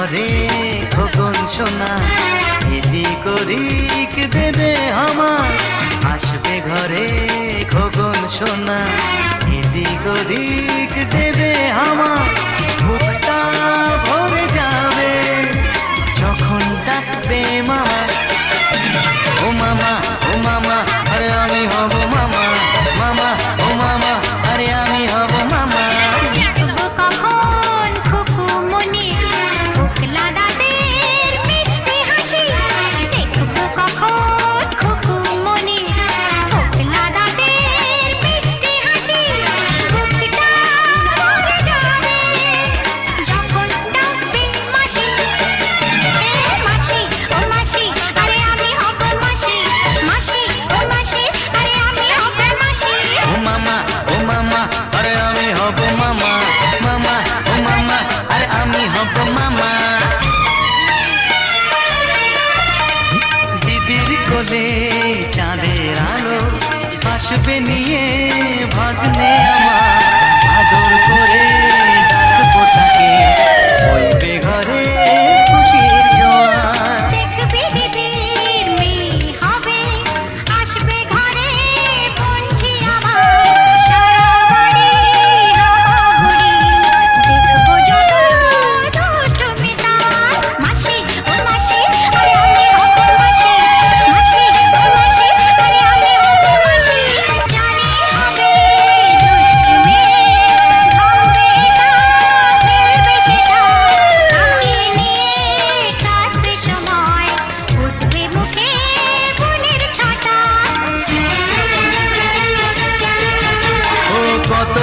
ঘরে খোকন সোনা এদিক ওদিক দেবে আমার আসবে ঘরে খোকন সোনা এদিক ওদিক দেবে আমার বুকটা ভরে যাবে যখন ডাকবে মামা ও মামা ও মামা আরে আমি হব মামা মামা ও মামা আরে আমি হব মামা চাঁদের আলো আসবে নিয়ে ভাগ্নে আমার আদর করে ডাকবো তাকে বলবে ঘরে খুশির জোয়ার দেখবে দিদির মেয়ে হবে আসবে ঘরে পৌঁছি আমার সারা বাড়ি হামাগুড়ি দেখবো যত দুষ্ট মেয়েটা মাসি ও মাসি আরে আমি হব মাসি মাসি ও মাসি আরে আমি হব মাসি জানি হবে দুষ্ট মেয়ে হবে না খেলবে সেটা তাকে নিয়ে কাটবে সময় উঠবে মুখে বোনের ছাতা ও কত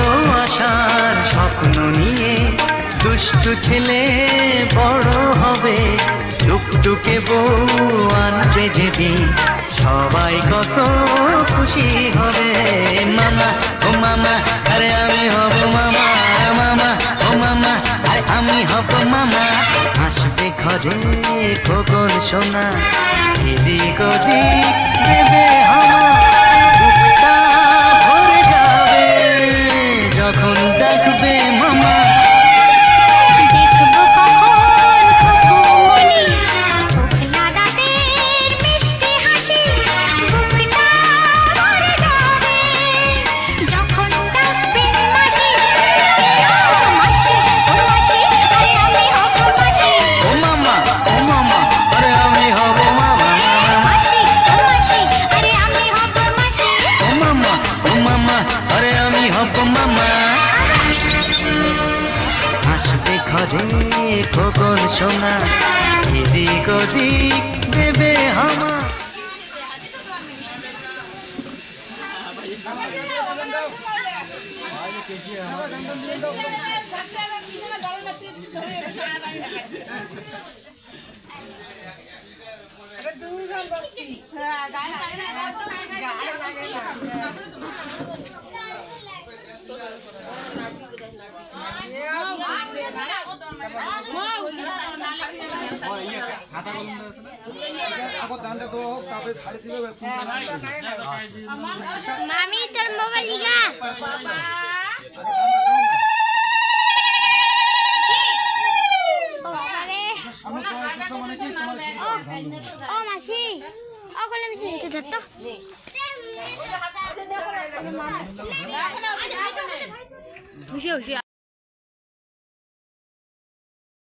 আশার স্বপ্ন নিয়ে দুষ্টু ছেলে বড় হবে টুকটুকে বউ আনবে যেদিন সবাই কত খুশি হবে মামা ও মামা আরে আমি হব মামা মামা ও মামা আরে আমি হব মামা আসবে ঘরে খোকন সোনা এদিক ওদিক দেবে আমার বুকটা ভরে যাবে যখন ডাকবে মামা দেখবো কখন খুকুমনি ফোকলা দাঁতের মিষ্টি হাসি বুকটা ভরে যাবে যখন ডাকবে মাসি মাসি ও মাসি আরে আমি হব মাসি ও মামা আরে আমি হব মামা মাসি ও মাসি আরে আমি হব মাসি ও মামা আরে আমি হব মামা আসবে ঘরে খোকন সোনা এদিক ওদিক দেবে হামা মামি তোর মোবাইল লিগা ও মাসি ও কোলে মিশে যেতে দত্ত খুশি খুশি